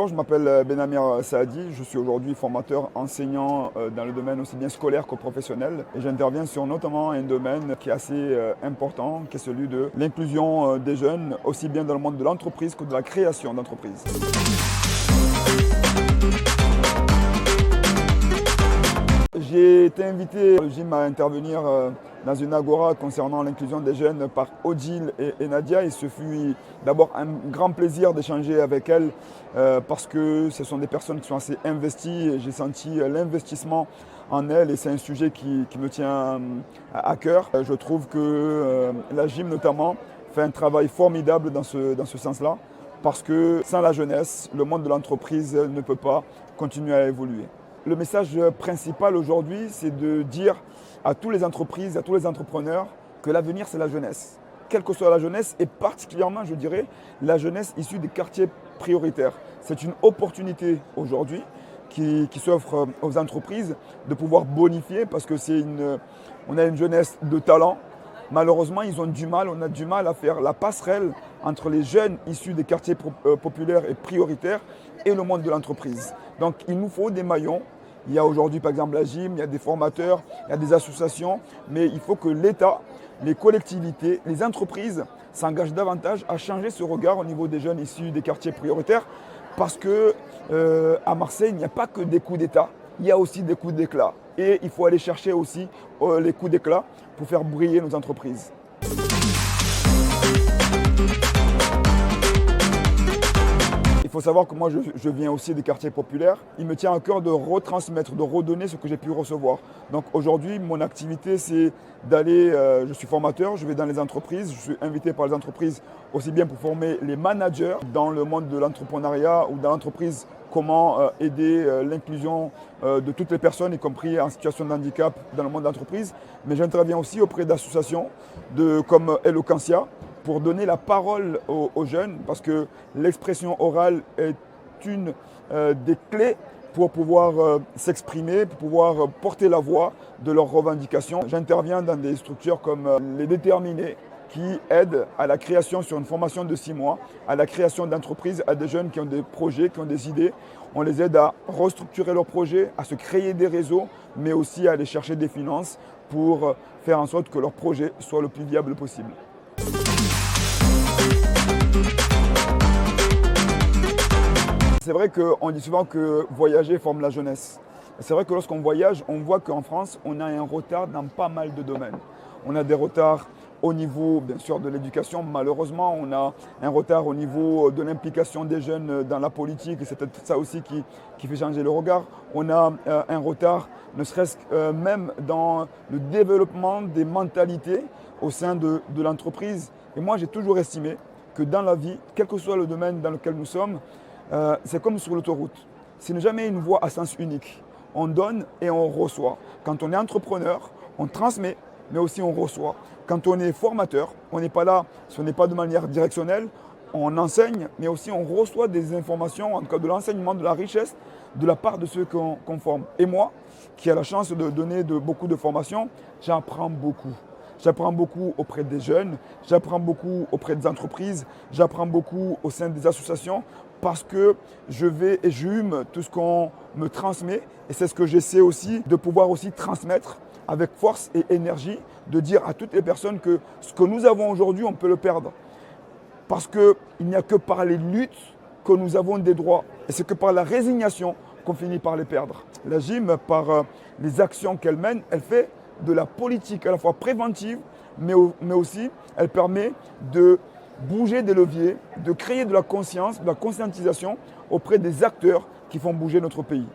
Bonjour, je m'appelle Benamir Saadi, je suis aujourd'hui formateur enseignant dans le domaine aussi bien scolaire que professionnel et j'interviens sur notamment un domaine qui est assez important, qui est celui de l'inclusion des jeunes, aussi bien dans le monde de l'entreprise que de la création d'entreprises. J'ai été invité au gym à intervenir dans une agora concernant l'inclusion des jeunes par Odile et Nadia et ce fut d'abord un grand plaisir d'échanger avec elles parce que ce sont des personnes qui sont assez investies et j'ai senti l'investissement en elles et c'est un sujet qui me tient à cœur. Je trouve que la gym notamment fait un travail formidable dans ce sens-là parce que sans la jeunesse, le monde de l'entreprise ne peut pas continuer à évoluer. Le message principal aujourd'hui, c'est de dire à toutes les entreprises, à tous les entrepreneurs que l'avenir, c'est la jeunesse. Quelle que soit la jeunesse, et particulièrement, je dirais, la jeunesse issue des quartiers prioritaires. C'est une opportunité aujourd'hui qui s'offre aux entreprises de pouvoir bonifier parce que on a une jeunesse de talent. Malheureusement, on a du mal à faire la passerelle entre les jeunes issus des quartiers populaires et prioritaires et le monde de l'entreprise. Donc, il nous faut des maillons. Il y a aujourd'hui, par exemple, la gym, il y a des formateurs, il y a des associations, mais il faut que l'État, les collectivités, les entreprises s'engagent davantage à changer ce regard au niveau des jeunes issus des quartiers prioritaires parce qu'à Marseille, il n'y a pas que des coups d'État, il y a aussi des coups d'éclat. Et il faut aller chercher aussi les coups d'éclat pour faire briller nos entreprises. Il faut savoir que moi, je viens aussi des quartiers populaires. Il me tient à cœur de retransmettre, de redonner ce que j'ai pu recevoir. Donc aujourd'hui, mon activité, c'est d'aller, je suis formateur, je vais dans les entreprises, je suis invité par les entreprises aussi bien pour former les managers dans le monde de l'entrepreneuriat ou dans l'entreprise, comment aider l'inclusion de toutes les personnes, y compris en situation de handicap dans le monde de l'entreprise. Mais j'interviens aussi auprès d'associations comme Eloquentia, pour donner la parole aux jeunes, parce que l'expression orale est une des clés pour pouvoir s'exprimer, pour pouvoir porter la voix de leurs revendications. J'interviens dans des structures comme les Déterminés, qui aident à la création sur une formation de 6 mois, à la création d'entreprises, à des jeunes qui ont des projets, qui ont des idées. On les aide à restructurer leurs projets, à se créer des réseaux, mais aussi à aller chercher des finances pour faire en sorte que leur projet soit le plus viable possible. C'est vrai qu'on dit souvent que voyager forme la jeunesse. C'est vrai que lorsqu'on voyage, on voit qu'en France, on a un retard dans pas mal de domaines. On a des retards au niveau, bien sûr, de l'éducation. Malheureusement, on a un retard au niveau de l'implication des jeunes dans la politique. Et c'est peut-être ça aussi qui fait changer le regard. On a un retard, ne serait-ce que même dans le développement des mentalités au sein de l'entreprise. Et moi, j'ai toujours estimé que dans la vie, quel que soit le domaine dans lequel nous sommes, c'est comme sur l'autoroute. Ce n'est jamais une voie à sens unique. On donne et on reçoit. Quand on est entrepreneur, on transmet, mais aussi on reçoit. Quand on est formateur, on n'est pas là, ce n'est pas de manière directionnelle, on enseigne, mais aussi on reçoit des informations, en tout cas de l'enseignement, de la richesse, de la part de ceux qu'on forme. Et moi, qui ai la chance de donner beaucoup de formations, j'apprends beaucoup. J'apprends beaucoup auprès des jeunes, j'apprends beaucoup auprès des entreprises, j'apprends beaucoup au sein des associations parce que je vais et j'hume tout ce qu'on me transmet et c'est ce que j'essaie aussi de pouvoir aussi transmettre avec force et énergie, de dire à toutes les personnes que ce que nous avons aujourd'hui, on peut le perdre. Parce qu'il n'y a que par les luttes que nous avons des droits et c'est que par la résignation qu'on finit par les perdre. La gym, par les actions qu'elle mène, elle fait de la politique à la fois préventive, mais aussi elle permet de bouger des leviers, de créer de la conscience, de la conscientisation auprès des acteurs qui font bouger notre pays.